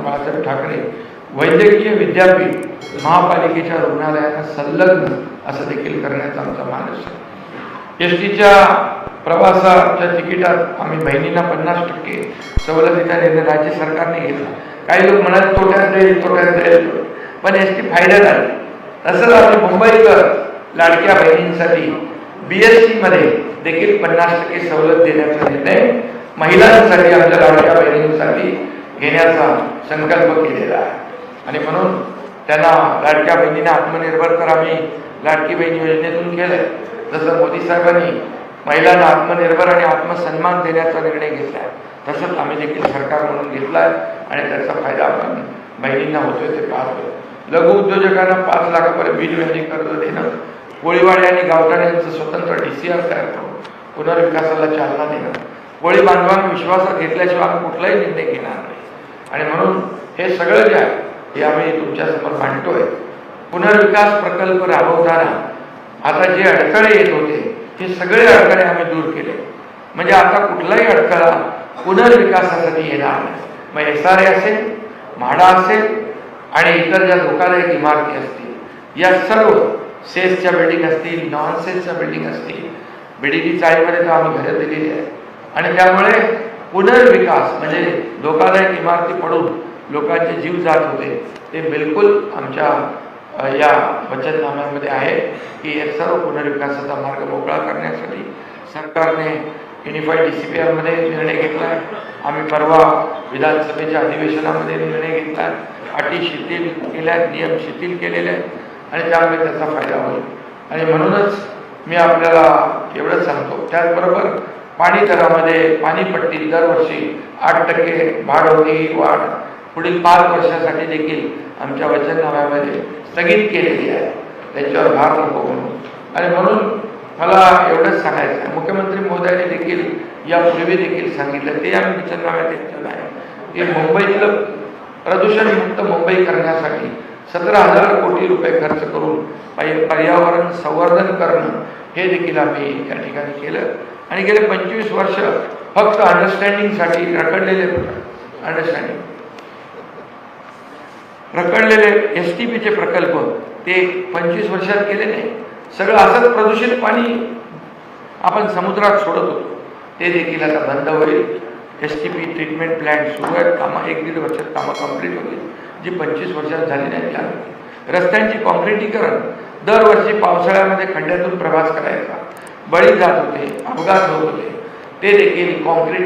बाळासाहेब ठाकरे वैद्यकीय विद्यापीठ महापालिकेच्या रुग्णालयांना संलग्न असं देखील करण्याचा आमचा मानस आहे। एसटीच्या प्रवासाच्या तिकिटात आम्ही बहिणींना 50% सवलतीचा निर्णय राज्य सरकारने घेतला। काही लोक म्हणाले तोट्यात जाईल, पण एसटी फायद्यात आली। तसंच आम्ही मुंबईकर लाडक्या बहिणींसाठी BST मध्ये देखील 50% सवलत देण्याचा निर्णय महिलांसाठी आमच्या लाडक्या बहिणींसाठी घेण्याचा संकल्प केलेला आहे। आणि म्हणून त्यांना लाडक्या बहिणींना आत्मनिर्भर तर आम्ही लाडकी बहीण योजनेतून केलंय, जसं मोदी साहेबांनी महिलांना आत्मनिर्भर आणि आत्मसन्मान देण्याचा निर्णय घेतला आहे, तसंच आम्ही देखील सरकार म्हणून घेतला आहे आणि त्याचा फायदा आपण बहिणींना होतोय ते पाहतोय। लघु उद्योजकांना 5 लाखापर्यंत बिनव्याजी कर्ज देणं, कोळीवाडे आणि गावठाण्यांचं स्वतंत्र DCR तयार करून पुनर्विकासाला चालना देणं, कोळी बांधवांना विश्वासात घेतल्याशिवाय आम्ही कुठलाही निर्णय घेणार नाही। आणि म्हणून हे सगळं जे आहे हे आम्ही तुमच्यासमोर मांडतोय। पुनर्विकास प्रकल्प राबवताना आता जे अडथळे येत होते हे सगळे अडथळे आम्ही दूर केले, म्हणजे आता कुठलाही अडथळा पुनर्विकासासाठी येणार नाही। मग SRA असेल, म्हाडा असेल आणि इतर ज्या धोकादायक इमारती असतील, या सर्व सेसच्या बिल्डिंग असतील, नॉन सेसच्या बिल्डिंग असतील, BDD चाळीमध्ये तर आम्ही घरं दिलेली आहे। आणि त्यामुळे पुनर्विकास म्हणजे धोकादायक इमारती पडून लोकांचे जीव जात होते ते बिलकुल आमच्या या वचननाम्यामध्ये आहे की हे सर्व पुनर्विकासाचा मार्ग मोकळा करण्यासाठी सरकारने युनिफाईड DCPR मध्ये निर्णय घेतला आहे। आम्ही परवा विधानसभेच्या अधिवेशनामध्ये निर्णय घेतला आहे, अटी शिथिल केल्या आहेत, नियम शिथिल केलेले आहेत आणि त्यामुळे त्याचा फायदा होईल। आणि म्हणूनच मी आपल्याला एवढंच सांगतो, त्याचबरोबर पाणी दरामध्ये पाणीपट्टी दरवर्षी 8% वाढ होती, वाढ पुढील 5 वर्षासाठी देखील आमच्या वचननाम्यामध्ये स्थगित केलेली आहे, त्याच्यावर भार नको म्हणून। आणि म्हणून मला एवढंच सांगायचं आहे, मुख्यमंत्री महोदयांनी देखील यापूर्वी देखील सांगितलं, ते आम्ही वचननाम्यात घेतलेलं आहे की मुंबईतलं प्रदूषणमुक्त मुंबई करण्यासाठी 17,000 कोटी रुपये खर्च करून पर्यावरण संवर्धन करणं हे देखील आम्ही या ठिकाणी केलं। आणि गेले 25 वर्ष फक्त अंडरस्टँडिंगसाठी रखडलेले STPचे प्रकल्प ते 25 वर्षात केले नाही। सगळं असंच प्रदूषित पाणी आपण समुद्रात सोडत होतो, ते देखील आता बंद होईल। STP ट्रीटमेंट प्लॅन्ट सुरू आहेत, कामं 1-1.5 वर्षात कामं कंप्लीट होतील, जी 25 वर्षात झाली नाही त्या। रस्त्यांची काँक्रिटीकरण, दरवर्षी पावसाळ्यामध्ये खड्ड्यातून प्रवास करायचा, बळी जात होते, अपघात होत होते, ते देखील काँक्रीट